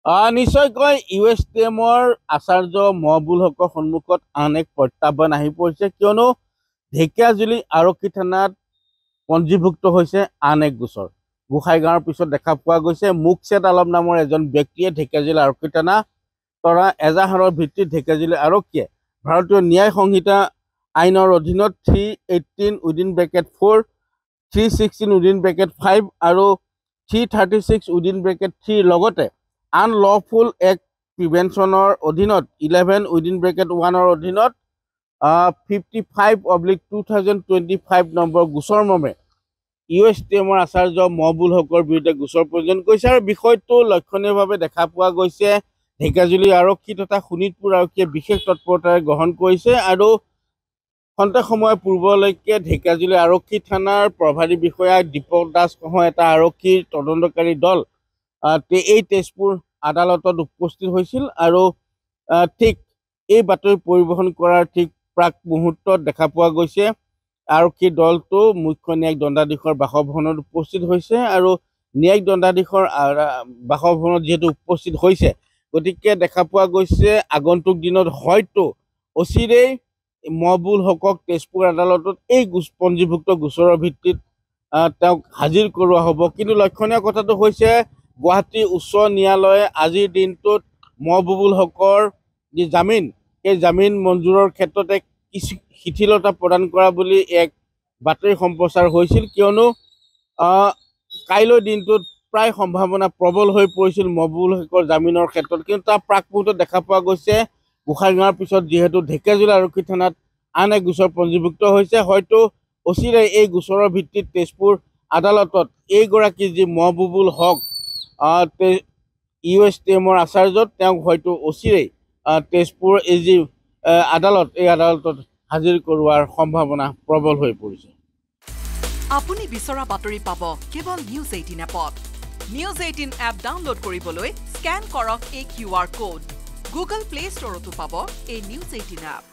নিশ্চয়কৈ USTMৰ আচাৰ্য মহবুল হকৰ সন্মুখত আন এক প্ৰত্যাহ্বান আহি পৰিছে, কিয়নো ঢেকীয়াজুলি আৰক্ষী থানাত পঞ্জীভুক্ত হৈছে আন এক গোচৰ। গোসাইগাঁৱৰ পিছত দেখা পোৱা গৈছে মুকছেদ আলম নামৰ এজন ব্যক্তিয়ে ঢেকীয়াজুলি আৰক্ষী থানা তৰা এজাহাৰৰ ভিত্তিত ঢেকীয়াজুলি আৰক্ষীয়ে ভাৰতীয় ন্যায় সংহিতা আইনৰ অধীনত 318(4), 316(5) আৰু 336(3) লগতে আনলফুল এক্ট প্ৰিভেনশ্যনৰ অধীনত 11(1)ৰ অধীনত 55/2025 নম্বৰ গোচৰ মৰ্মে USTMৰ আচাৰ্য মহবুল হকৰ বিৰুদ্ধে গোচৰ পঞ্জীয়ন কৰিছে। আৰু বিষয়টো লক্ষণীয়ভাৱে দেখা পোৱা গৈছে ঢেকীয়াজুলি আৰক্ষী তথা শোণিতপুৰ আৰক্ষীয়ে বিশেষ তৎপৰতাৰে গ্ৰহণ কৰিছে। আৰু খন্তেক সময় পূৰ্বলৈকে ঢেকীয়াজুলি আৰক্ষী থানাৰ প্ৰভাৰী বিষয়া দীপক দাসসহ এটা আৰক্ষীৰ তদন্তকাৰী দল এই তেজপুৰ আদালতত উপস্থিত হৈছিল। আৰু ঠিক এই বাতৰি পৰিৱেশন কৰাৰ ঠিক প্ৰাক মুহূৰ্তত দেখা পোৱা গৈছে আৰক্ষী দলটো মুখ্য ন্যায়িক দণ্ডাধীশৰ বাসভৱনত উপস্থিত হৈছে। আৰু ন্যায়িক দণ্ডাধীশৰ বাসভৱনত যিহেতু উপস্থিত হৈছে, গতিকে দেখা পোৱা গৈছে আগন্তুক দিনত হয়তো অচিৰেই মহবুল হকক তেজপুৰ আদালতত এই পঞ্জীভুক্ত গোচৰৰ ভিত্তিত তেওঁক হাজিৰ কৰোৱা হ'ব। কিন্তু লক্ষণীয় কথাটো হৈছে গুৱাহাটী উচ্চ ন্যায়ালয়ে আজিৰ দিনটোত মহবুবুল হকৰ যি জামিন, সেই জামিন মঞ্জুৰৰ ক্ষেত্ৰতে কিছু শিথিলতা প্ৰদান কৰা বুলি এক বাতৰি সম্প্ৰচাৰ হৈছিল, কিয়নো কাইলৈ দিনটোত প্ৰায় সম্ভাৱনা প্ৰবল হৈ পৰিছিল মহবুবুল হকৰ জামিনৰ ক্ষেত্ৰত। কিন্তু তাৰ প্ৰাক মুহূৰ্তত দেখা পোৱা গৈছে গোসাইগাঁৱৰ পিছত যিহেতু ঢেকীয়াজুলি আৰক্ষী থানাত আন এক গোচৰ পঞ্জীভুক্ত হৈছে, হয়তো অচিৰেই এই গোচৰৰ ভিত্তিত তেজপুৰ আদালতত এইগৰাকী যি মহবুবুল হক USTMৰ আচাৰ্য, তেওঁক হয়তো অচিৰেই তেজপুৰ এই যি আদালত, এই আদালতত হাজিৰ কৰোৱাৰ সম্ভাৱনা প্ৰবল হৈ পৰিছে। আপুনি বিচৰা বাতৰি পাব কেৱল নিউজ 18 এপত। নিউজ 18 এপ ডাউনলোড কৰিবলৈ স্কেন কৰক এই QR কোড। গুগল প্লে ষ্টৰতো পাব এই নিউজ 18 এপ।